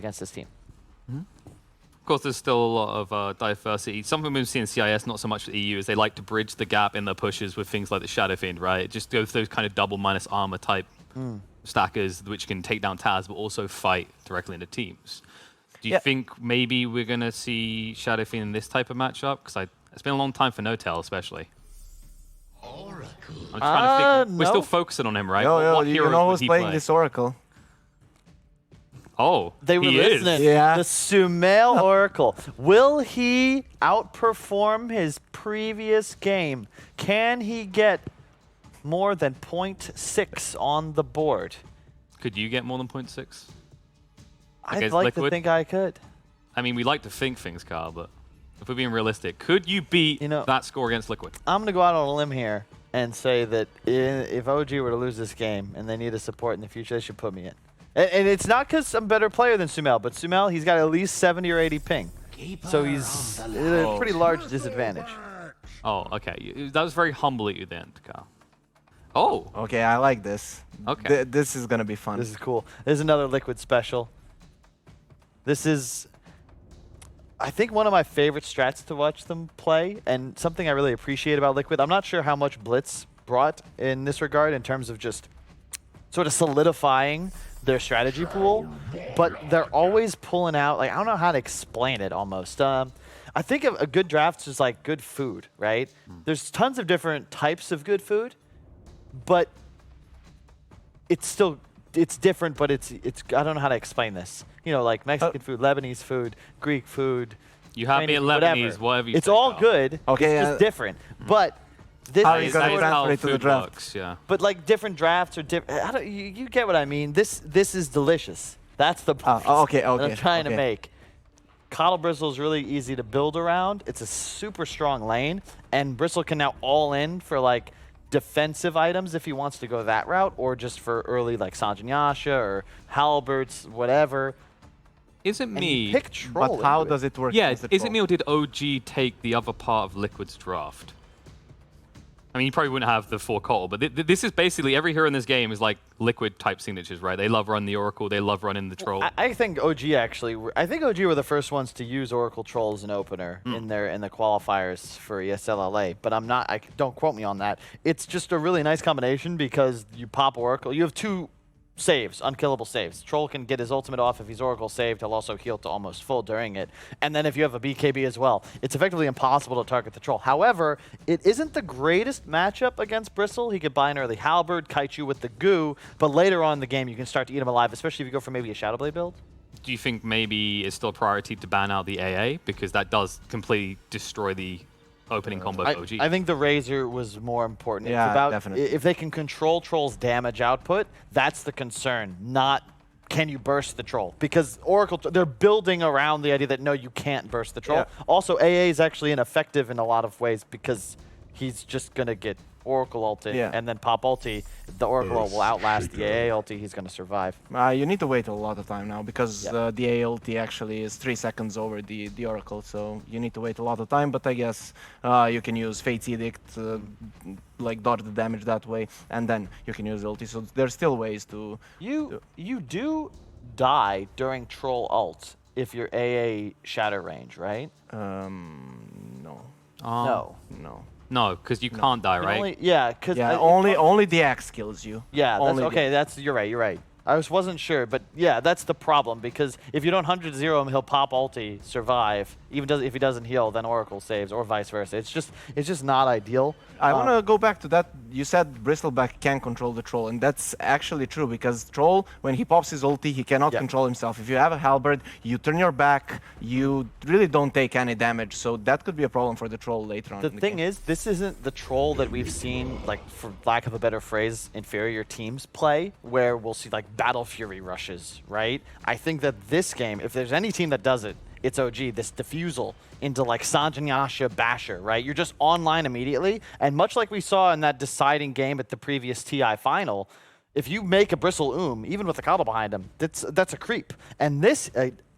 against this team. Of course, there's still a lot of diversity. Something we've seen in CIS, not so much the EU, is they like to bridge the gap in their pushes with things like the Shadow Fiend, right? Just go for those kind of double minus armor type stackers, which can take down Taz, but also fight directly into teams. Do you think maybe we're going to see Shadow Fiend in this type of matchup? Because it's been a long time for No-Tail, especially. I'm trying to think. We're still focusing on him, right? Yo, you know who's playing this Oracle? Oh, they were listening. Yeah. The Sumail Oracle. Will he outperform his previous game? Can he get more than 0.6 on the board? Could you get more than 0.6? I'd like to think I could. I mean, we like to think things, Carl, but if we're being realistic, could you beat that score against Liquid? I'm going to go out on a limb here and say that if OG were to lose this game and they need a support in the future, they should put me in. And it's not because I'm a better player than Sumail, but Sumail, he's got at least 70 or 80 ping. So he's at a pretty large disadvantage. Oh, okay. That was very humble at you then, Carl. Oh. Okay, I like this. Okay. This is going to be fun. This is cool. There's another Liquid special. This is, I think, one of my favorite strats to watch them play, and something I really appreciate about Liquid. I'm not sure how much Blitz brought in this regard in terms of just sort of solidifying their strategy pool, but they're always pulling out, like, I don't know how to explain it almost. I think a good draft is like good food, right? There's tons of different types of good food, but it's different, but it's I don't know how to explain this. You know, like Mexican food, Lebanese food, Greek food. You have me at Lebanese, whatever you It's all good. Okay, it's just different. But this how is you gonna transfer it to the draft? Works, yeah. But like different drafts are different. You get what I mean? This is delicious. That's the point okay, that I'm trying to make. Coddle Bristle is really easy to build around. It's a super strong lane, and Bristle can now all in for like defensive items if he wants to go that route, or just for early like Sanjin Yasha or Halberts, whatever. Is it me? Pick Troll. But how does it work? Yeah, is it me or did OG take the other part of Liquid's draft? I mean, you probably wouldn't have the 4 Coddle, but this is basically every hero in this game is like Liquid type signatures, right? They love running the Oracle, they love running the Troll. I think OG actually, I think OG were the first ones to use Oracle Troll as an opener in the qualifiers for ESL LA, but I'm not, don't quote me on that. It's just a really nice combination because you pop Oracle, you have 2 saves, unkillable saves. Troll can get his ultimate off if he's Oracle saved. He'll also heal to almost full during it. And then if you have a BKB as well, it's effectively impossible to target the Troll. However, it isn't the greatest matchup against Bristle. He could buy an early Halberd, kite you with the goo, but later on in the game you can start to eat him alive, especially if you go for maybe a Shadowblade build. Do you think maybe it's still a priority to ban out the AA? Because that does completely destroy the opening combo of OG. I think the Razor was more important. Yeah, it's about definitely. If they can control Troll's damage output, that's the concern, not can you burst the Troll. Because Oracle, they're building around the idea that no, you can't burst the Troll. Yeah. Also, AA is actually ineffective in a lot of ways because he's just going to get Oracle ulti and then pop ulti. The Oracle ult will outlast the AA ulti. He's going to survive. You need to wait a lot of time now because the AA ulti actually is 3 seconds over the Oracle, so you need to wait a lot of time. But I guess you can use Fate's Edict, like dodge the damage that way, and then you can use ulti. So there's still ways to. You do die during Troll ult if you're AA shadow range, right? No. No. No, because you can't die, right? Only the Axe kills you. Yeah, you're right. I wasn't sure, but yeah, that's the problem because if you don't 100-0 him, he'll pop ulti, survive. If he doesn't heal, then Oracle saves, or vice versa. It's just not ideal. I want to go back to that. You said Bristleback can control the Troll, and that's actually true because Troll, when he pops his ulti, he cannot control himself. If you have a Halberd, you turn your back, you really don't take any damage, so that could be a problem for the Troll later on. The thing is, this isn't the Troll that we've seen, like, for lack of a better phrase, inferior teams play, where we'll see, like, Battle Fury rushes, right? I think that this game, if there's any team that does it, it's OG, this diffusal into like Sanjin Yasha Basher, right? You're just online immediately, and much like we saw in that deciding game at the previous TI final, if you make a Bristle even with a Coddle behind him, that's a creep. And this,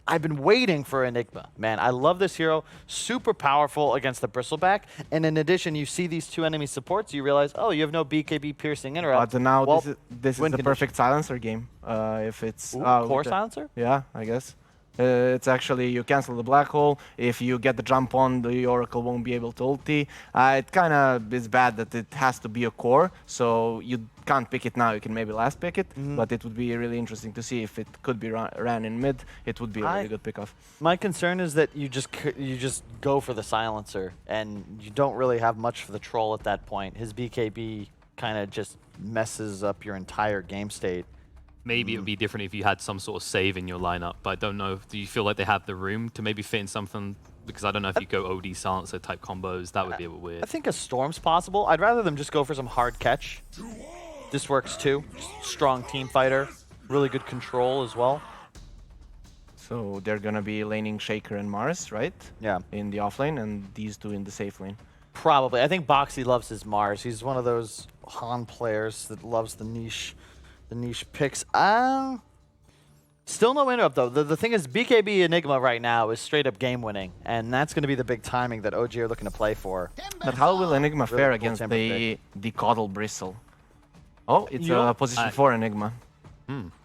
I've been waiting for Enigma, man. I love this hero, super powerful against the Bristleback, and in addition, you see these 2 enemy supports, you realize, oh, you have no BKB piercing interrupt. But now this is the perfect silencer game. If it's core silencer? Yeah, I guess. It's actually, you cancel the black hole. If you get the jump on, the Oracle won't be able to ulti. It kind of is bad that it has to be a core, so you can't pick it now. You can maybe last pick it, but it would be really interesting to see if it could be ran in mid. It would be a really good pick-off. My concern is that you just go for the silencer, and you don't really have much for the troll at that point. His BKB kind of just messes up your entire game state. Maybe it would be different if you had some sort of save in your lineup, but I don't know. Do you feel like they have the room to maybe fit in something? Because I don't know if you go OD silencer type combos, that would be a bit weird. I think a storm's possible. I'd rather them just go for some hard catch. This works too. Strong team fighter, really good control as well. So they're gonna be laning Shaker and Mars, right? Yeah. In the offlane, and these two in the safe lane. Probably. I think Boxy loves his Mars. He's one of those Han players that loves the niche picks. Still no interrupt though. The thing is, BKB Enigma right now is straight up game winning, and that's going to be the big timing that OG are looking to play for. But how will Enigma Really fare cool against temper the Coddle Bristle? Oh, it's You a don't- position 4 Enigma.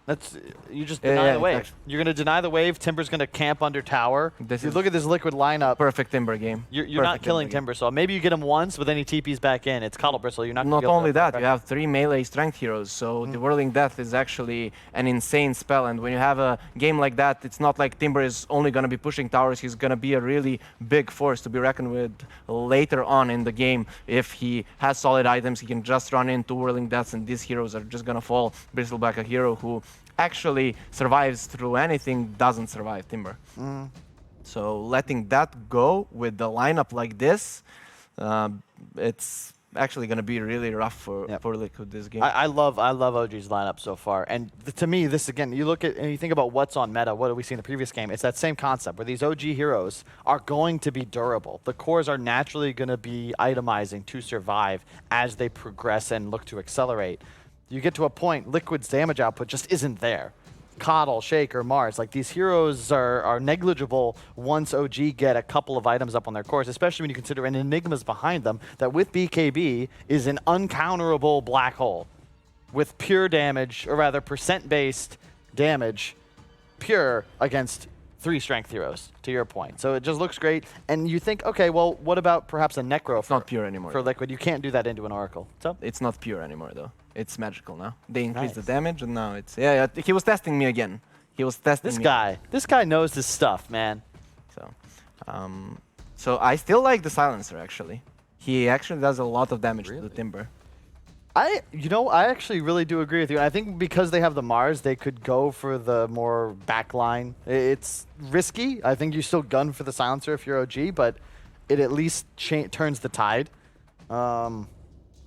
That's you just Yeah, deny yeah, the wave. actually. You're going to deny the wave. Timber's going to camp under tower. This You is look at this Liquid lineup. Perfect Timber game. You're not Perfect killing game. Timber, so maybe you get him once, but then he TP's back in. It's Coddle Bristle. You're not. Gonna Not be able only to that, you have 3 melee strength heroes, so the Whirling Death is actually an insane spell, and when you have a game like that, it's not like Timber is only going to be pushing towers, he's going to be a really big force to be reckoned with later on in the game. If he has solid items, he can just run into Whirling Deaths, and these heroes are just going to fall. Bristleback, a hero who actually survives through anything, doesn't survive Timber. So letting that go with the lineup like this, it's actually going to be really rough for Liquid this game. I love OG's lineup so far, and to me, this again, you look at and you think about what's on meta. What do we see in the previous game? It's that same concept where these OG heroes are going to be durable. The cores are naturally going to be itemizing to survive as they progress and look to accelerate. You get to a point, Liquid's damage output just isn't there. Coddle, Shaker, Mars, like these heroes are negligible once OG get a couple of items up on their cores, especially when you consider an Enigma's behind them that with BKB is an uncounterable black hole with pure damage, or rather percent-based damage, pure against 3 strength heroes, to your point. So it just looks great, and you think, okay, well, what about perhaps a Necro It's not pure anymore. for Liquid? You can't do that into an Oracle. So It's not pure anymore, though. It's magical now. They increased the Nice. damage, and now it's... Yeah, he was testing me again. He was testing me. this guy knows his stuff, man. So I still like the Silencer, actually. He actually does a lot of damage to the Timber. I actually really do agree with you. I think because they have the Mars, they could go for the more backline. It's risky. I think you still gun for the Silencer if you're OG, but it at least turns the tide.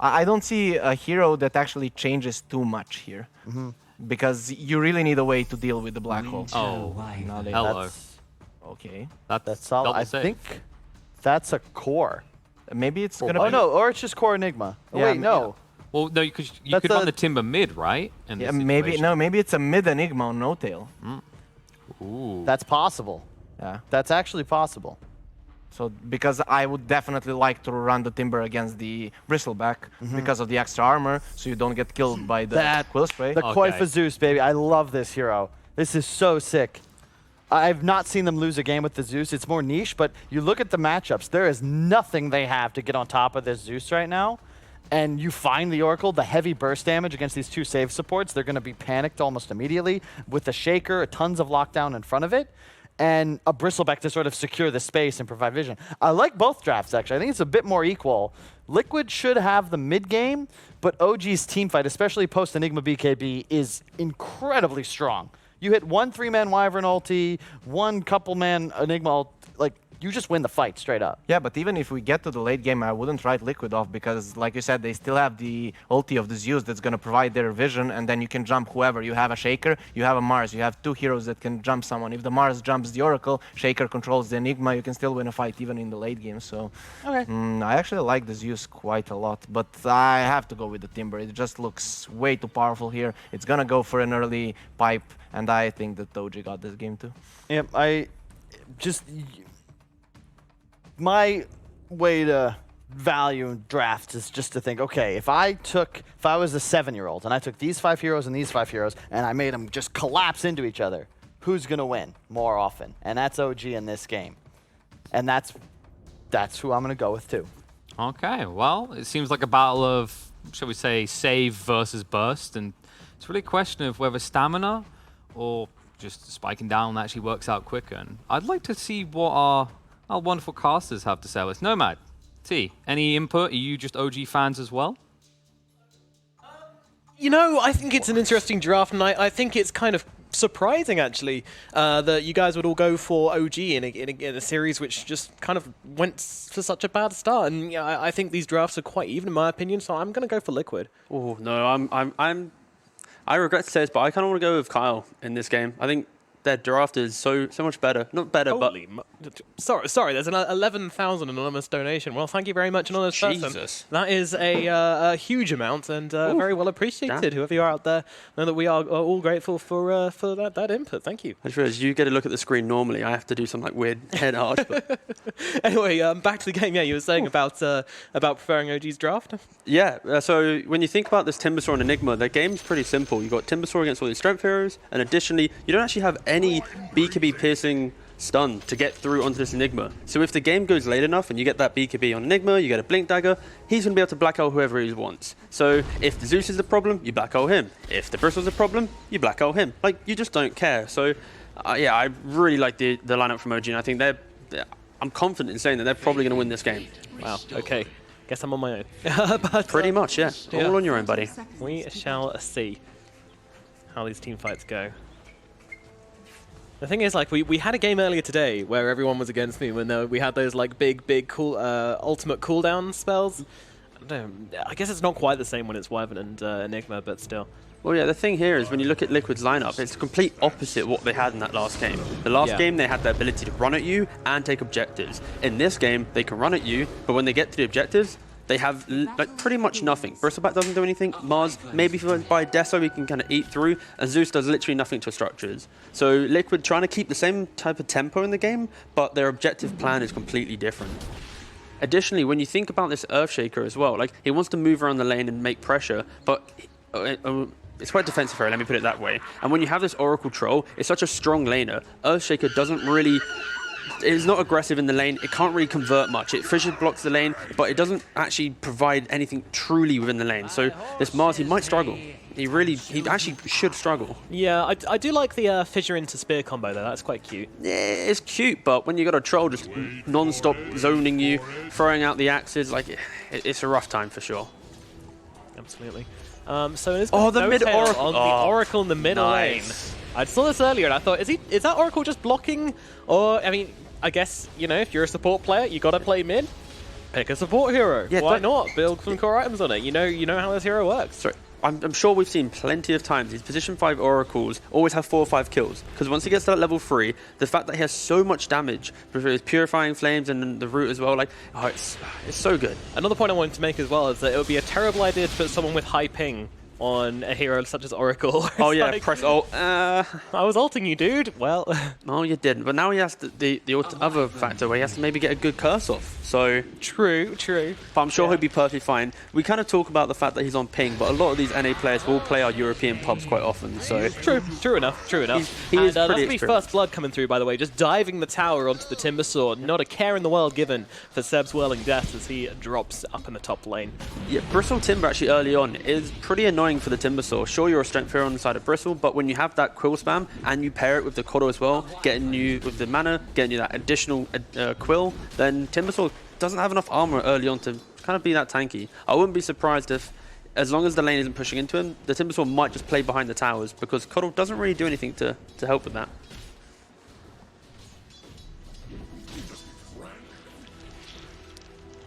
I don't see a hero that actually changes too much here. Because you really need a way to deal with the black hole. Oh, Now they hello. That's, Okay. that's solid. double I save. think that's a core. Maybe it's gonna Oh be... no, or it's just core Enigma. Oh, Yeah, wait, no. Well, no, you could That's run a- the Timber mid, right? In Yeah, this maybe situation. no. Maybe it's a mid Enigma on no tail. Ooh. That's possible. Yeah. That's actually possible. So because I would definitely like to run the Timber against the Bristleback because of the extra armor, so you don't get killed by the Quill Spray. The Okay. Koi for Zeus, baby. I love this hero. This is so sick. I've not seen them lose a game with the Zeus. It's more niche, but you look at the matchups. There is nothing they have to get on top of this Zeus right now. And you find the Oracle, the heavy burst damage against these 2 save supports. They're going to be panicked almost immediately with the Shaker, tons of lockdown in front of it, and a Bristleback to sort of secure the space and provide vision. I like both drafts, actually. I think it's a bit more equal. Liquid should have the mid game, but OG's team fight, especially post-Enigma BKB, is incredibly strong. You hit 1 3-man Wyvern ulti, 1 couple-man Enigma ult, like, you just win the fight straight up. Yeah, but even if we get to the late game, I wouldn't write Liquid off because, like you said, they still have the ulti of the Zeus that's going to provide their vision, and then you can jump whoever. You have a Shaker, you have a Mars, you have 2 heroes that can jump someone. If the Mars jumps the Oracle, Shaker controls the Enigma, you can still win a fight even in the late game. So Okay. I actually like the Zeus quite a lot, but I have to go with the Timber. It just looks way too powerful here. It's going to go for an early pipe, and I think that OG got this game too. Yeah, my way to value drafts is just to think, okay, if I was a 7-year-old and I took these 5 heroes and these 5 heroes and I made them just collapse into each other, who's going to win more often. And that's OG in this game. And that's who I'm going to go with too. Okay, well, it seems like a battle of, shall we say, save versus burst. And it's really a question of whether stamina or just spiking down actually works out quicker. And I'd like to see what our wonderful casters have to say. Let's Nomad, T, any input? Are you just OG fans as well? You know, I think it's an interesting draft, and I think it's kind of surprising, actually, that you guys would all go for OG in a series which just kind of went for such a bad start. And yeah, I think these drafts are quite even, in my opinion, so I'm going to go for Liquid. Oh no, I regret to say this, but I kind of want to go with Kyle in this game. I think their draft is so much better. Not better, Holy sorry, there's an 11,000 anonymous donation. Well, thank you very much, anonymous person. Jesus. That is a huge amount, and very well appreciated. Damn. Whoever you are out there, know that we are all grateful for that input. Thank you. I just realized you get to look at the screen normally. I have to do some like weird head arch. But Anyway, back to the game. Yeah, you were saying about preferring OG's draft. yeah, so when you think about this Timbersaw and Enigma, their game's pretty simple. You've got Timbersaw against all these strength heroes, and additionally, you don't actually have any BKB piercing stun to get through onto this Enigma. So if the game goes late enough and you get that BKB on Enigma, you get a Blink Dagger, he's going to be able to black out whoever he wants. So if the Zeus is the problem, you black out him. If the Bristle's the problem, you black out him. Like, you just don't care. So yeah, I really like the lineup from OG, and I think I'm confident in saying that they're probably going to win this game. Wow. Okay. Guess I'm on my own. But, Pretty much, yeah. yeah. All on your own, buddy. We shall see how these team fights go. The thing is, like, we had a game earlier today where everyone was against me when we had those, like, big cool, ultimate cooldown spells. I guess it's not quite the same when it's Wyvern and Enigma, but still. Well, yeah, the thing here is when you look at Liquid's lineup, it's the complete opposite of what they had in that last game. The last game, they had the ability to run at you and take objectives. In this game, they can run at you, but when they get to the objectives, they have like pretty much nothing. Bristleback doesn't do anything. Mars, maybe by Deso, he can kind of eat through, and Zeus does literally nothing to structures. So Liquid trying to keep the same type of tempo in the game, but their objective plan is completely different. Additionally, when you think about this Earthshaker as well, like, he wants to move around the lane and make pressure, but it's quite defensive hero, let me put it that way. And when you have this Oracle Troll, it's such a strong laner. Earthshaker doesn't really... It's not aggressive in the lane. It can't really convert much. It fissure blocks the lane, but it doesn't actually provide anything truly within the lane. So this Mars, he might struggle. He actually should struggle. Yeah, I do like the fissure into spear combo though. That's quite cute. Yeah, it's cute, but when you got a troll just non-stop zoning you, throwing out the axes, like, it's a rough time for sure. Absolutely. So it's the mid Oracle on the Oracle in the middle lane. I saw this earlier and I thought, is that Oracle just blocking? Or, I mean, I guess, you know, if you're a support player, you gotta play mid. Pick a support hero. Yeah, why not? Build some core items on it. You know how this hero works. Sorry. I'm sure we've seen plenty of times these position 5 oracles always have 4 or 5 kills, because once he gets to that level 3, the fact that he has so much damage with his purifying flames and the root as well, like, oh, it's so good. Another point I wanted to make as well is that it would be a terrible idea to put someone with high ping on a hero such as Oracle. Oh yeah, like, press ult. I was ulting you, dude. Well, no, you didn't. But now he has the other factor where he has to maybe get a good curse off. So true. But I'm sure he'll be perfectly fine. We kind of talk about the fact that he's on ping, but a lot of these NA players will play our European pubs quite often. So true enough. He is and pretty that's me experienced. first blood coming through, by the way, just diving the tower onto the Timbersaw. Not a care in the world given for Seb's whirling death as he drops up in the top lane. Yeah, Bristle Timber actually early on is pretty annoying for the Timbersaw. Sure, you're a strength hero on the side of Bristle, but when you have that quill spam and you pair it with the Kodo as well, getting you with the mana, getting you that additional quill, then Timbersaw doesn't have enough armor early on to kind of be that tanky. I wouldn't be surprised if, as long as the lane isn't pushing into him, the Timbersaw might just play behind the towers, because Kodo doesn't really do anything to help with that.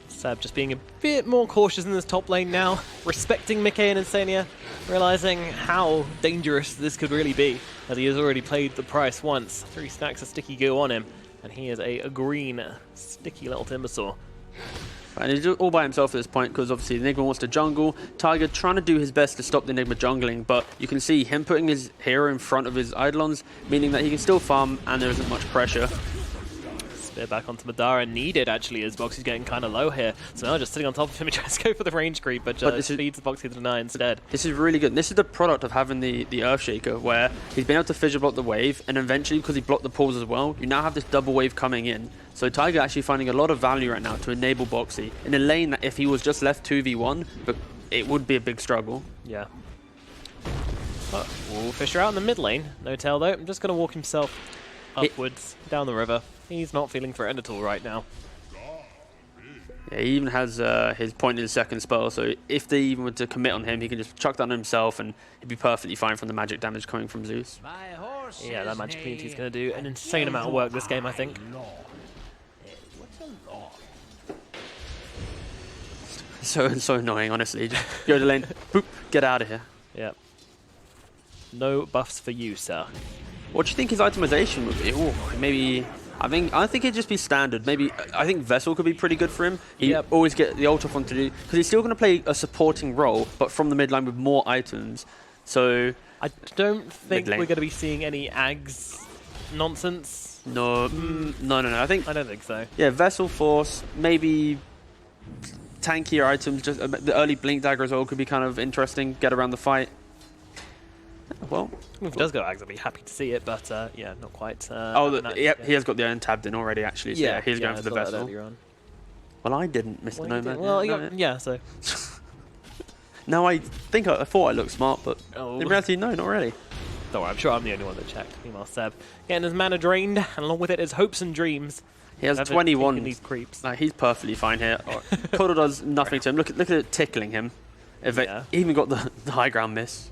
Seb just being a bit more cautious in this top lane now, respecting Mickey and Insania, realizing how dangerous this could really be, as he has already played the price once. 3 stacks of sticky goo on him, and he is a green, sticky little Timbersaw. And he's all by himself at this point, because obviously Enigma wants to jungle. Tiger trying to do his best to stop the Enigma jungling, but you can see him putting his hero in front of his Eidolons, meaning that he can still farm and there isn't much pressure. Spear back onto Madara, needed actually as Boxy's getting kind of low here. So now just sitting on top of him, he tries to go for the range creep, but just feeds Boxy to deny instead. This is really good. This is the product of having the Earthshaker, where he's been able to fissure block the wave, and eventually, because he blocked the pulls as well, you now have this double wave coming in. So Tiger actually finding a lot of value right now to enable Boxy in a lane that if he was just left 2v1, but it would be a big struggle. Yeah. But we'll Fisher out in the mid lane. No tail though. I'm just going to walk himself upwards down the river. He's not feeling threatened at all right now. Yeah, he even has his point in his second spell, so if they even were to commit on him, he can just chuck that on himself and he'd be perfectly fine from the magic damage coming from Zeus. Yeah, that magic community is going to do an insane amount of work this game, I think. So annoying, honestly. Just go to lane, boop, get out of here. Yep. No buffs for you, sir. What do you think his itemization would be? Ooh, maybe... I think it'd just be standard. Maybe I think Vessel could be pretty good for him. He always get the ult off onto do because he's still going to play a supporting role, but from the mid lane with more items. So I don't think we're going to be seeing any Ags nonsense. No, no. I don't think so. Yeah, Vessel Force, maybe tankier items. Just the early Blink Dagger as well could be kind of interesting. Get around the fight. Well, if it does go Ags, I'd be happy to see it, but yeah, not quite. He has got the Iron tabbed in already, actually. So yeah, he's going for the Vessel. Well, I didn't, Mr. Nomad. Well, yeah, so. No, I thought I looked smart, but in reality, no, not really. Don't worry, I'm sure I'm the only one that checked. Meanwhile, Seb getting his mana drained, and along with it his hopes and dreams. He has 21. These creeps. Like, he's perfectly fine here. Kodo does nothing to him. Look at it tickling him. He even got the high ground miss.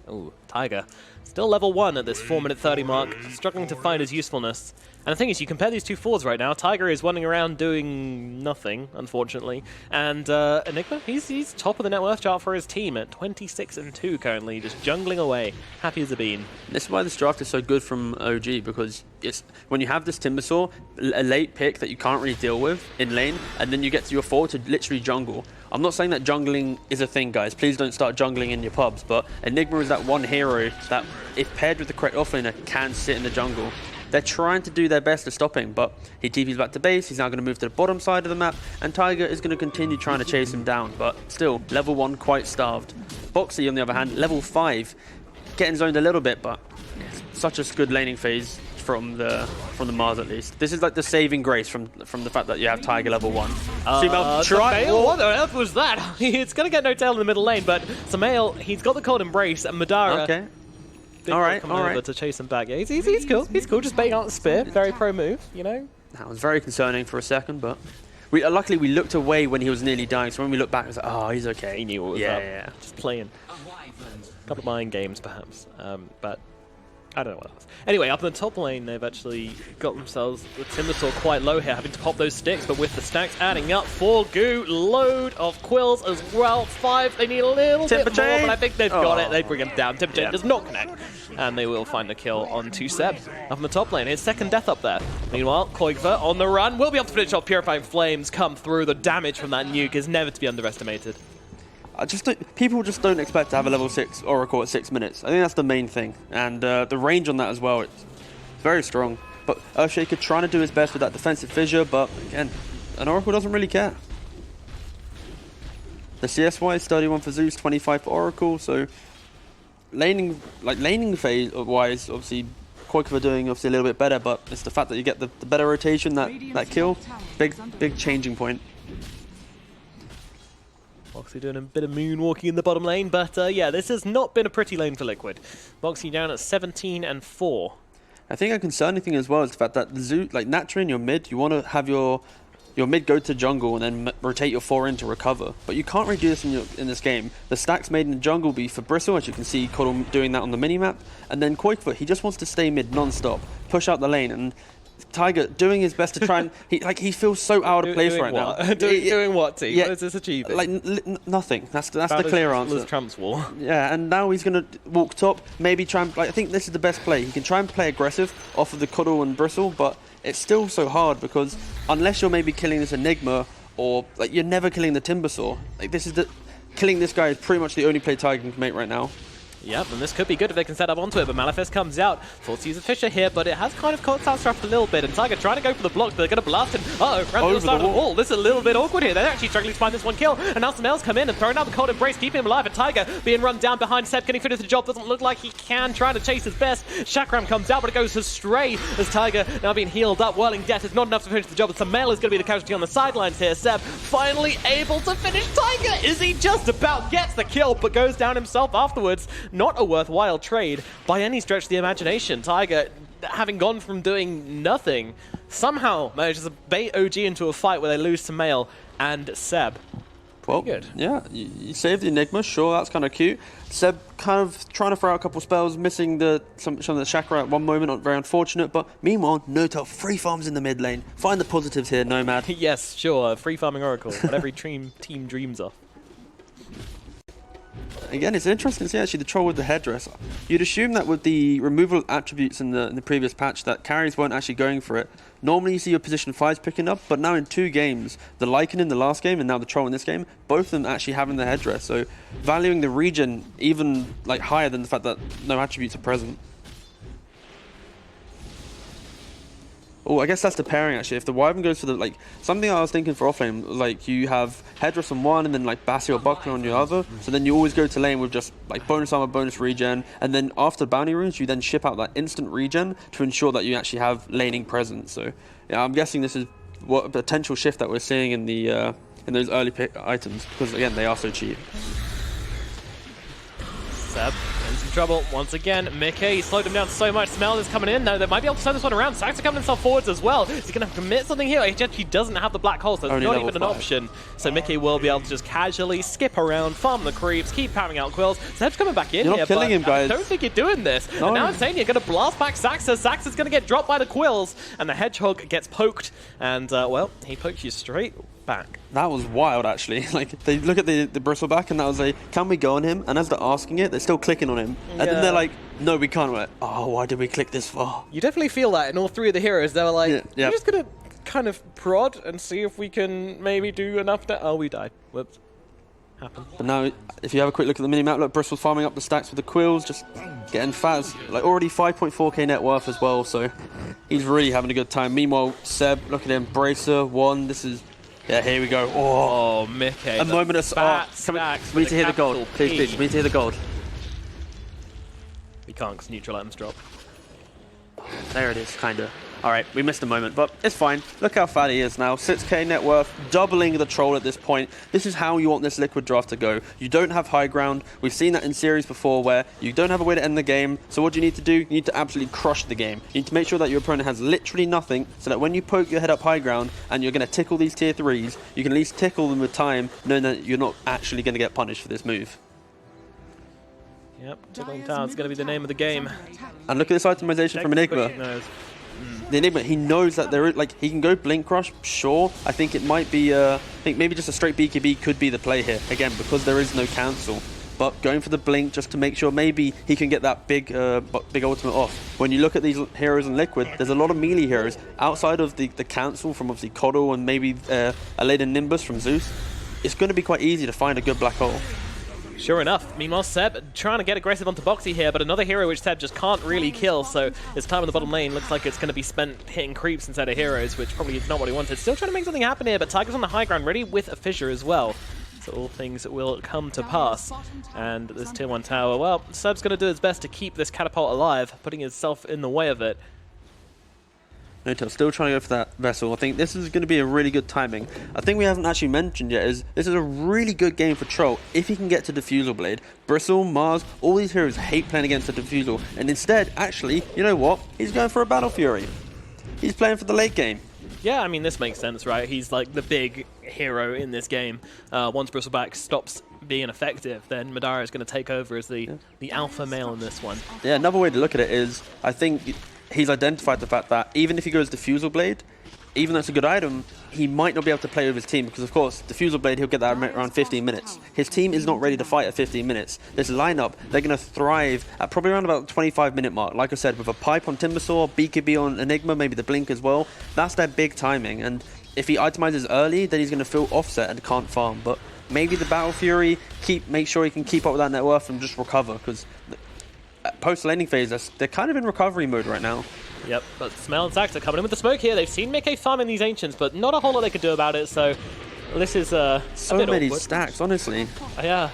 Ooh, Tiger. Still level 1 at this 4-minute 30 mark, struggling to find his usefulness. And the thing is, you compare these two forwards right now, Tiger is running around doing nothing, unfortunately. And Enigma, he's top of the net worth chart for his team at 26-2 currently, just jungling away, happy as a bean. This is why this draft is so good from OG, because it's when you have this Timbersaw, a late pick that you can't really deal with in lane, and then you get to your forward to literally jungle. I'm not saying that jungling is a thing, guys. Please don't start jungling in your pubs, but Enigma is that one hero that, if paired with the correct offlaner, can sit in the jungle. They're trying to do their best to stop him, but he TP's back to base, he's now going to move to the bottom side of the map, and Tiger is going to continue trying to chase him down, but still, level 1 quite starved. Boxy, on the other hand, level 5, getting zoned a little bit, but such a good laning phase from the Mars at least. This is like the saving grace from the fact that you have Tiger level 1. Samael, what the earth was that? It's going to get no tail in the middle lane, but Samael, he's got the cold embrace, and Madara... Okay. All right. Over to chase him back. Yeah, he's cool. He's cool. Just baiting out the spear. Very pro move, you know. That was very concerning for a second, but luckily we looked away when he was nearly dying. So when we looked back, it was like, oh, he's okay. He knew what was up. Yeah. Just playing. A couple of mind games, perhaps. But I don't know what else. Anyway, up in the top lane, they've actually got themselves the Timbersaw quite low here, having to pop those sticks, but with the stacks adding up for Goo, load of quills as well. 5, they need a little bit more, but I think they've got it. They bring him down. Timber Chain does not connect, and they will find a kill onto Seb. Up in the top lane, his second death up there. Meanwhile, Koigva on the run will be able to finish off. Purifying Flames come through. The damage from that nuke is never to be underestimated. People just don't expect to have a level 6 Oracle at 6 minutes. I think that's the main thing. And the range on that as well, it's very strong. But Earthshaker trying to do his best with that defensive fissure, but again, an Oracle doesn't really care. The CS-wise, 31 for Zeus, 25 for Oracle, so laning phase-wise, obviously, Koikova doing obviously a little bit better, but it's the fact that you get the better rotation, that kill, big changing point. Boxy doing a bit of moonwalking in the bottom lane, but yeah, this has not been a pretty lane for Liquid. Boxy down at 17-4. I think a concerning thing as well is the fact that naturally in your mid, you want to have your mid go to jungle and then rotate your 4 in to recover. But you can't really do this in this game. The stacks made in the jungle be for Bristle, as you can see Coddle doing that on the minimap, and then Koikfoot, he just wants to stay mid non-stop, push out the lane, and Tiger doing his best to try and he feels so out of place right now. Doing what, team? Yeah, what is this achieving? Like nothing. That's the clear answer. Trump's wall. Yeah, and now he's gonna walk top. Maybe try and I think this is the best play. He can try and play aggressive off of the Coddle and Bristle, but it's still so hard because unless you're maybe killing this Enigma or you're never killing the Timbersaw. Killing this guy is pretty much the only play Tiger can make right now. Yep, and this could be good if they can set up onto it, but Malefist comes out. Forced to use a Fisher here, but it has kind of caught out Straft a little bit, and Tiger trying to go for the block, but they're going to blast him. Uh-oh, around the other side of the wall. This is a little bit awkward here. They're actually struggling to find this one kill, and now Smells come in and throwing out the cold embrace, keeping him alive, and Tiger being run down behind Seb. Can he finish the job? Doesn't look like he can, trying to chase his best. Chakram comes out, but it goes astray as Tiger now being healed up. Whirling Death is not enough to finish the job, but Samel is going to be the casualty on the sidelines here. Seb finally able to finish Tiger. Is he just about gets the kill, but goes down himself afterwards? Not a worthwhile trade by any stretch of the imagination. Tiger, having gone from doing nothing, somehow manages to bait OG into a fight where they lose to Mail and Seb. Well, good. Yeah, you saved the Enigma, sure, that's kind of cute. Seb kind of trying to throw out a couple spells, missing some of the Chakra at one moment, not very unfortunate, but meanwhile, Notel free farms in the mid lane. Find the positives here, Nomad. Yes, sure, free farming Oracle, what every team dreams of. Again, it's interesting to see actually the troll with the headdress. You'd assume that with the removal of attributes in the previous patch that carries weren't actually going for it. Normally you see your position 5s picking up, but now in 2 games, the Lycan in the last game and now the troll in this game, both of them actually having the headdress. So valuing the regen even like higher than the fact that no attributes are present. Oh, I guess that's the pairing actually. If the Wyvern goes for the, like, something I was thinking for offlane, like you have Headdress on one and then like Bassi or Buckler on your other. So then you always go to lane with just like bonus armor, bonus regen. And then after bounty runes, you then ship out that instant regen to ensure that you actually have laning present. So yeah, I'm guessing this is what a potential shift that we're seeing in the in those early pick items, because again, they are so cheap. Seb in some trouble once again. Mickey slowed him down so much. Smell is coming in. No, they might be able to turn this one around. Saxa coming himself forwards as well. Is he going to commit something here? He actually doesn't have the black hole, so it's Only not level even an 5. option. So Mickey will be able to just casually skip around, farm the creeps, keep pounding out quills. Seb's coming back in You're here, not killing but him, guys. I don't think you're doing this. No. And now Insane, you're going to blast back Saxa. Saxa's going to get dropped by the quills, and the Hedgehog gets poked. And, well, he pokes you straight back. That was wild, actually. Like, they look at the bristleback and that was like, can we go on him? And as they're asking it, they're still clicking on him. And then they're like, no, we can't. We're like, oh, why did we click this far? You definitely feel that in all 3 of the heroes. They were like, Yeah. we're just going to kind of prod and see if we can maybe do enough to... Oh, we died. Whoops. Happened. But now, if you have a quick look at the mini-map, look, Bristol's farming up the stacks with the quills, just getting Faz. Like, already 5.4k net worth as well, so he's really having a good time. Meanwhile, Seb, look at him, Bracer, 1, this is... Yeah, here we go. Oh, Mickey. A moment of... Oh, we need to hear the gold. Please, we need to hear the gold. We can't because neutral items drop. There it is, kind of. All right, we missed a moment, but it's fine. Look how fat he is now. 6k net worth, doubling the troll at this point. This is how you want this liquid draft to go. You don't have high ground. We've seen that in series before where you don't have a way to end the game. So what do you need to do? You need to absolutely crush the game. You need to make sure that your opponent has literally nothing so that when you poke your head up high ground and you're going to tickle these tier 3s, you can at least tickle them with time, knowing that you're not actually going to get punished for this move. Yep, tickling town is going to be the name of the game. And look at this itemization from Enigma. The Enigma, he knows that there is, like, he can go Blink Crush, sure. I think it might be, I think maybe just a straight BKB could be the play here, again, because there is no cancel. But going for the Blink just to make sure maybe he can get that big ultimate off. When you look at these heroes in Liquid, there's a lot of melee heroes outside of the cancel from obviously Coddle and maybe a later Nimbus from Zeus. It's going to be quite easy to find a good black hole. Sure enough. Meanwhile, Seb trying to get aggressive onto Boxy here, but another hero which Seb just can't really kill, so his time in the bottom lane looks like it's going to be spent hitting creeps instead of heroes, which probably is not what he wanted. Still trying to make something happen here, but Tiger's on the high ground, ready with a fissure as well. So all things will come to pass. And this tier 1 tower, well, Seb's going to do his best to keep this catapult alive, putting himself in the way of it. Notel still trying to go for that vessel. I think this is going to be a really good timing. I think we haven't actually mentioned yet is this is a really good game for Troll if he can get to Diffusal Blade. Bristle, Mars, all these heroes hate playing against the Diffusal. And instead, actually, you know what? He's going for a Battle Fury. He's playing for the late game. Yeah, I mean, this makes sense, right? He's like the big hero in this game. Once Bristleback stops being effective, then Madara is going to take over as the alpha male in this one. Yeah, another way to look at it is, I think he's identified the fact that even if he goes Diffusal Blade, even though it's a good item, he might not be able to play with his team because, of course, Diffusal Blade, he'll get that around 15 minutes. His team is not ready to fight at 15 minutes. This lineup, they're going to thrive at probably around about the 25-minute mark. Like I said, with a Pipe on Timbersaw, BKB on Enigma, maybe the Blink as well. That's their big timing. And if he itemizes early, then he's going to feel offset and can't farm. But maybe the Battle Fury, make sure he can keep up with that net worth and just recover because post-laning phase, they're kind of in recovery mode right now. Yep, but Smell and Sax are coming in with the smoke here. They've seen miCKe farming these Ancients, but not a whole lot they could do about it, so this is a bit many awkward. stacks, honestly. Yeah.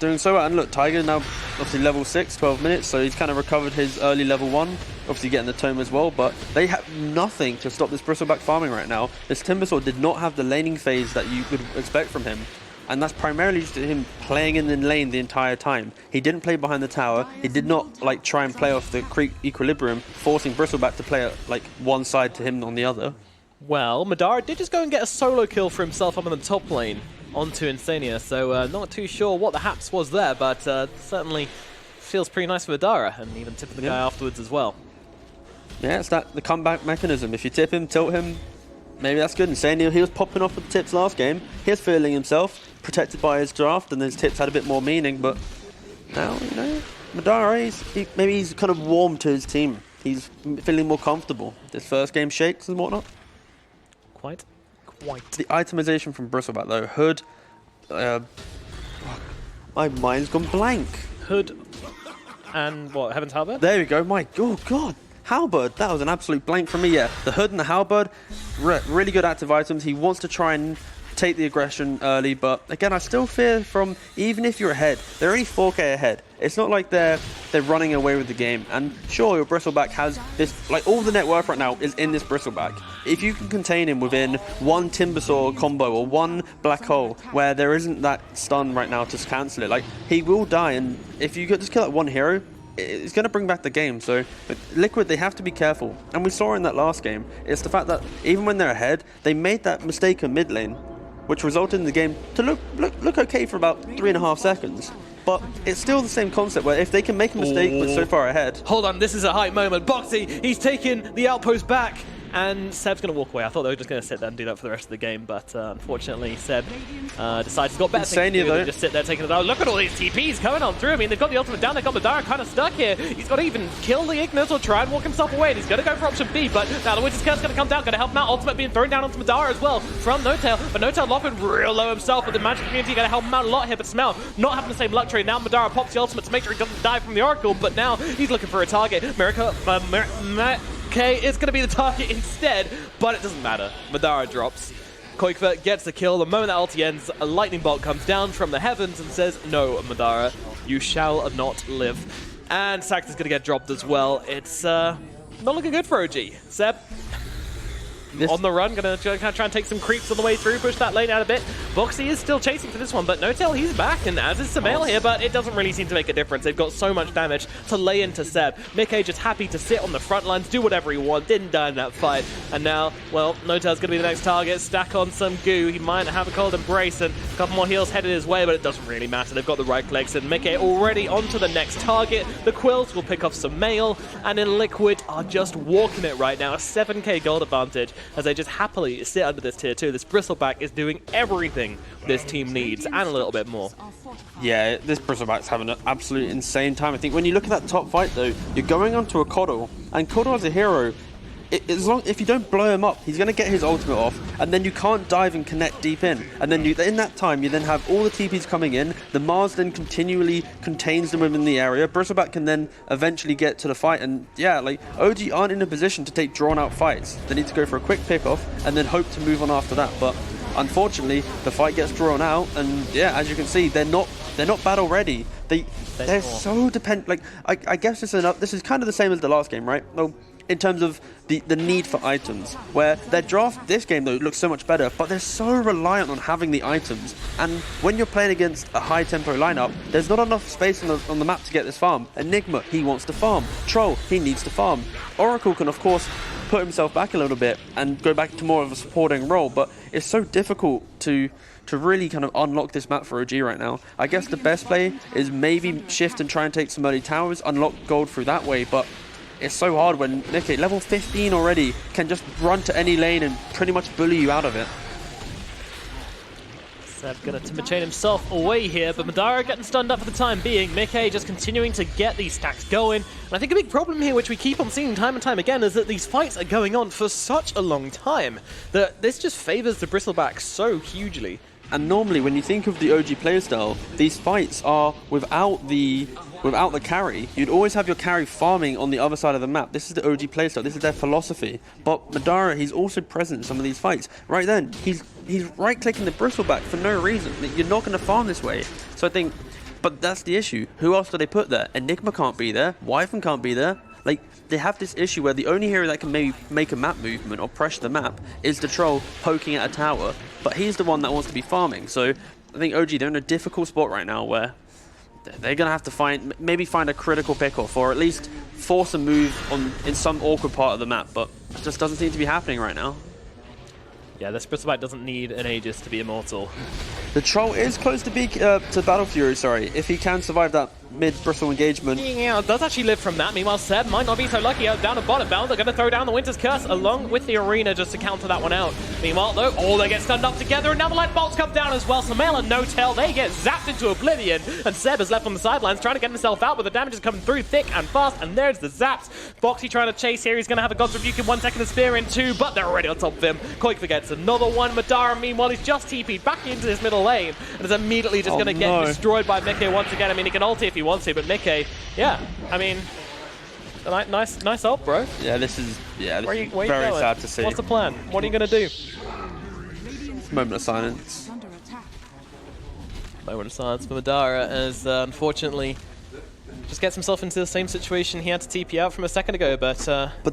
Doing so well. And look, Tiger now obviously level 6, 12 minutes, so he's kind of recovered his early level 1. Obviously getting the tome as well, but they have nothing to stop this Bristleback farming right now. This Timbersaw did not have the laning phase that you would expect from him. And that's primarily just him playing in the lane the entire time. He didn't play behind the tower. He did not like try and play off the creep equilibrium, forcing Bristleback to play like one side to him on the other. Well, Madara did just go and get a solo kill for himself up in the top lane onto Insania, so not too sure what the haps was there, but certainly feels pretty nice for Madara, and even tipping the guy afterwards as well. Yeah, it's the comeback mechanism. If you tip him, tilt him, maybe that's good. Insania, he was popping off with the tips last game. He was feeling himself, protected by his draft, and his tips had a bit more meaning, but now, you know, Madara, maybe he's kind of warm to his team. He's feeling more comfortable. This first game shakes and whatnot. Quite. The itemization from Bristleback though, Hood, my mind's gone blank. Hood and what, Heaven's Halberd? There we go, oh god, Halberd, that was an absolute blank from me, yeah. The Hood and the Halberd, really good active items. He wants to try and take the aggression early, but again, I still fear from, even if you're ahead, they're only 4k ahead. It's not like they're running away with the game. And sure, your Bristleback has this, like all the net worth right now is in this Bristleback. If you can contain him within one Timbersaw combo or one Black Hole where there isn't that stun right now to cancel it, like he will die, and if you could just kill that one hero, it's going to bring back the game. So Liquid, they have to be careful, and we saw in that last game, it's the fact that even when they're ahead, they made that mistake in mid lane, which resulted in the game to look okay for about 3.5 seconds. But it's still the same concept where if they can make a mistake but so far ahead. Hold on, this is a hype moment. Boxy, he's taking the outpost back. And Seb's going to walk away. I thought they were just going to sit there and do that for the rest of the game, but unfortunately Seb decides he's got better things to do than just sit there taking it out. Look at all these TPs coming on through. I mean, they've got the ultimate down, they've got Madara kind of stuck here. He's got to even kill the Ignis or try and walk himself away, and he's going to go for option B, but now the Witch's Curse is going to come down, going to help him out. Ultimate being thrown down onto Madara as well from N0tail, but N0tail lopping real low himself, but the Magic community going to help him out a lot here, but Smell not having the same luxury. Now Madara pops the ultimate to make sure he doesn't die from the Oracle, but now he's looking for a target. Okay, it's going to be the target instead, but it doesn't matter. Madara drops. Koikva gets the kill. The moment that ulti ends, a lightning bolt comes down from the heavens and says, "No, Madara, you shall not live." And Sax is going to get dropped as well. It's not looking good for OG. Seb, on the run, going to try and take some creeps on the way through, push that lane out a bit. Boxy is still chasing for this one, but N0tail, he's back, and as is Sumail here, but it doesn't really seem to make a difference. They've got so much damage to lay into Seb. miCKe just happy to sit on the front lines, do whatever he wants, didn't die in that fight. And now, well, N0tail's going to be the next target, stack on some goo. He might have a cold embrace and a couple more heals headed his way, but it doesn't really matter. They've got the right clicks, and miCKe already onto the next target. The Quills will pick off Sumail, and in Liquid are just walking it right now. A 7k gold advantage as they just happily sit under this tier 2. This Bristleback is doing everything this team needs and a little bit more. Yeah, this Bristleback's having an absolute insane time. I think when you look at that top fight though, you're going onto a Coddle, and Coddle as a hero, if you don't blow him up, he's going to get his ultimate off, and then you can't dive and connect deep in. And then in that time, you then have all the TPs coming in, the Mars then continually contains them within the area, Bristleback can then eventually get to the fight, and yeah, like, OG aren't in a position to take drawn-out fights. They need to go for a quick pickoff, and then hope to move on after that, but unfortunately, the fight gets drawn out, and yeah, as you can see, they're not battle ready. They're so dependent, like, I guess this is kind of the same as the last game, right? Well, in terms of the need for items, where their draft this game though looks so much better, but they're so reliant on having the items, and when you're playing against a high tempo lineup, there's not enough space on the map to get this farm. Enigma, he wants to farm. Troll, he needs to farm. Oracle can of course put himself back a little bit and go back to more of a supporting role, but it's so difficult to really kind of unlock this map for OG right now. I guess the best play is maybe shift and try and take some early towers, unlock gold through that way, but it's so hard when miCKe, level 15 already, can just run to any lane and pretty much bully you out of it. Seb gonna timber chain himself away here, but Madara getting stunned up for the time being. miCKe just continuing to get these stacks going. And I think a big problem here, which we keep on seeing time and time again, is that these fights are going on for such a long time that this just favors the Bristleback so hugely. And normally, when you think of the OG playstyle, these fights are without the carry. You'd always have your carry farming on the other side of the map. This is the OG playstyle. This is their philosophy. But Madara, he's also present in some of these fights. Right then, he's right-clicking the bristleback for no reason. You're not going to farm this way. So I think, but that's the issue. Who else do they put there? Enigma can't be there. Wyvern can't be there. Like, they have this issue where the only hero that can maybe make a map movement or pressure the map is the troll poking at a tower, but he's the one that wants to be farming. So I think OG, they're in a difficult spot right now where they're going to have to maybe find a critical pick-off, or at least force a move in some awkward part of the map, but it just doesn't seem to be happening right now. Yeah, this Bristleback doesn't need an Aegis to be immortal. The troll is close to Battle Fury, sorry, if he can survive that mid-bristle engagement. Yeah, does actually live from that. Meanwhile, Seb might not be so lucky out down at bottom. Bell, they're going to throw down the Winter's Curse along with the Arena just to counter that one out. Meanwhile, though, they get stunned up together, and now the light bolts come down as well. Sumail and No Tail, they get zapped into oblivion, and Seb is left on the sidelines trying to get himself out, but the damage is coming through thick and fast, and there's the zaps. Boxy trying to chase here. He's going to have a God's Rebuke in 1 second, a Spear in 2, but they're already on top of him. Koik forgets another one. Madara, meanwhile, he's just TP'd back into this middle lane, and is immediately just going to get destroyed by Mickey once again. I mean, he can ulti if he wants to, but Mickey, yeah, I mean, nice ult, bro. Yeah, this is where you very going? sad to see. What's the plan? What are you going to do? Moment of silence. Moment of silence for Madara as, unfortunately, just gets himself into the same situation he had to TP out from a second ago, but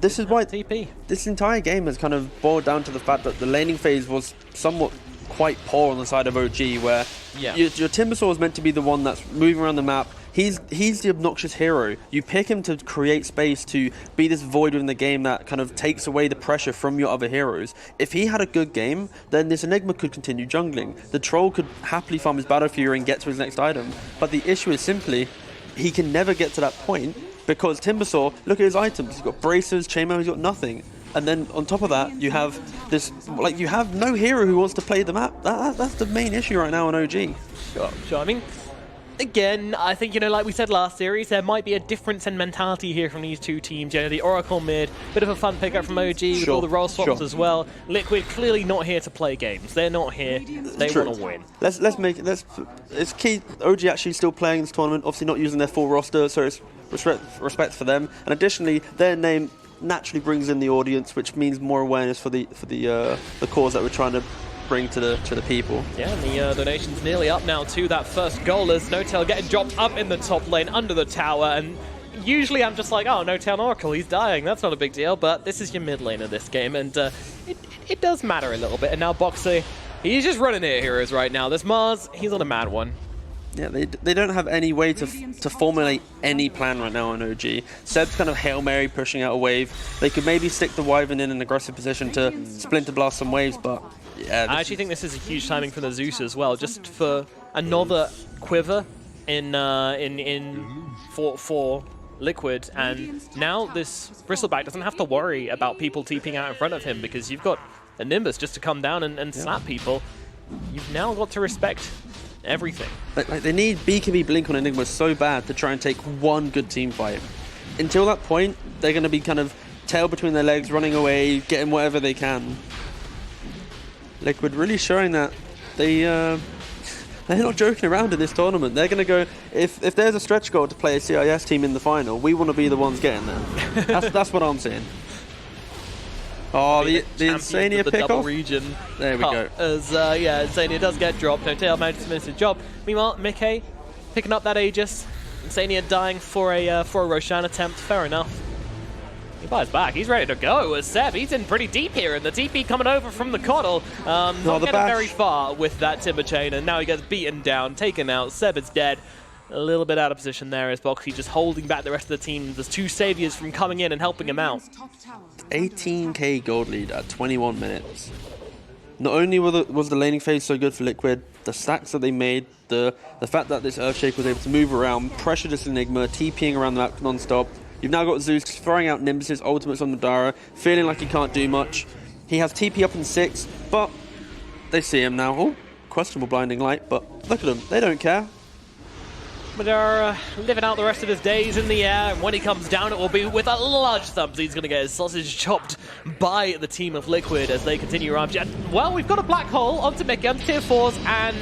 this is why TP. This entire game has kind of boiled down to the fact that the laning phase was somewhat quite poor on the side of OG, where your Timbersaw is meant to be the one that's moving around the map. He's the obnoxious hero. You pick him to create space, to be this void within the game that kind of takes away the pressure from your other heroes. If he had a good game, then this Enigma could continue jungling. The Troll could happily farm his Battle Fury and get to his next item. But the issue is simply, he can never get to that point because Timbersaw, look at his items. He's got bracers, chainmail, he's got nothing. And then on top of that, you have this, like, you have no hero who wants to play the map. That's the main issue right now on OG. Sure. I mean, again, I think, like we said last series, there might be a difference in mentality here from these two teams. The Oracle mid, bit of a fun pickup from OG with all the role swaps as well. Liquid clearly not here to play games. They're not here. They want to win. It's key. OG actually still playing this tournament. Obviously not using their full roster, so it's respect for them. And additionally, their name naturally brings in the audience, which means more awareness for the cause that we're trying to bring to the people. Yeah, and the donation's nearly up now to that first goal as No Tail getting dropped up in the top lane under the tower, and usually I'm just like, oh, No Tail Oracle, he's dying, that's not a big deal, but this is your mid lane of this game, and it does matter a little bit. And now Boxy, he's just running at heroes right now. This Mars, he's on a mad one. Yeah, they don't have any way to formulate any plan right now on OG. Seb's kind of Hail Mary pushing out a wave. They could maybe stick the Wyvern in an aggressive position to Splinter Blast some waves, but yeah. I actually think this is a huge timing for the Zeus as well, just for another quiver for Liquid, and now this Bristleback doesn't have to worry about people TPing out in front of him because you've got a Nimbus just to come down and slap people. You've now got to respect everything. Like they need BKB Blink on Enigma so bad to try and take one good team fight. Until that point, they're going to be kind of tail between their legs, running away, getting whatever they can. Liquid really showing that they're not joking around in this tournament. They're going to go, if there's a stretch goal to play a CIS team in the final, we want to be the ones getting there. That's what I'm saying. Oh, the Insania pick-off. There we go. As, Insania does get dropped. No Tail manages to miss his job. Meanwhile, Mickey picking up that Aegis. Insania dying for a Roshan attempt. Fair enough. He buys back. He's ready to go. As Seb, he's in pretty deep here, and the TP coming over from the Coddle. Not getting very far with that Timber Chain, and now he gets beaten down, taken out. Seb is dead. A little bit out of position there as Boxy just holding back the rest of the team. There's two saviors from coming in and helping him out. 18k gold lead at 21 minutes. Not only was the laning phase so good for Liquid, the stacks that they made, the fact that this Earthshake was able to move around, pressure this Enigma, TPing around the map non-stop. You've now got Zeus throwing out Nimbus's ultimates on Madara, feeling like he can't do much. He has TP up in 6, but they see him now. Oh, questionable blinding light, but look at them. They don't care. Madara living out the rest of his days in the air, and when he comes down, it will be with a large thump. He's going to get his sausage chopped by the team of Liquid as they continue around. Well, we've got a black hole onto Mickey, onto tier 4s, and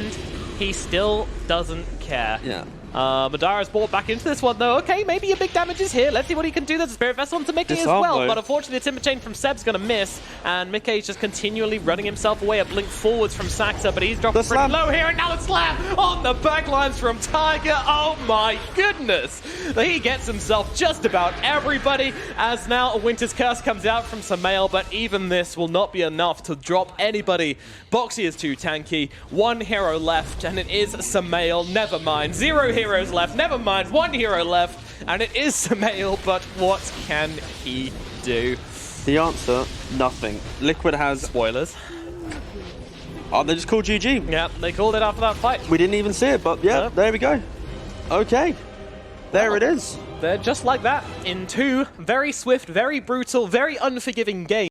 he still doesn't care. Yeah. Madara's brought back into this one, though. Okay, maybe a big damage is here. Let's see what he can do. There's a Spirit Vessel onto Mickey as well, but unfortunately the Timber Chain from Seb's going to miss, and Mickey's just continually running himself away. A blink forwards from Saxa, but he's dropping pretty low here, and now the slam on the backlines from Tiger. Oh my goodness! He gets himself just about everybody, as now a Winter's Curse comes out from Samael, but even this will not be enough to drop anybody. Boxy is too tanky. One hero left, and it is Samael. Never mind. 0 heroes left. Never mind. 1 hero left, and it is Samael, but what can he do? The answer, nothing. Liquid has... Spoilers. Oh, they just called GG. Yeah, they called it after that fight. We didn't even see it, but yeah, No. there we go. Okay. There it is. They're just like that in 2 very swift, very brutal, very unforgiving games.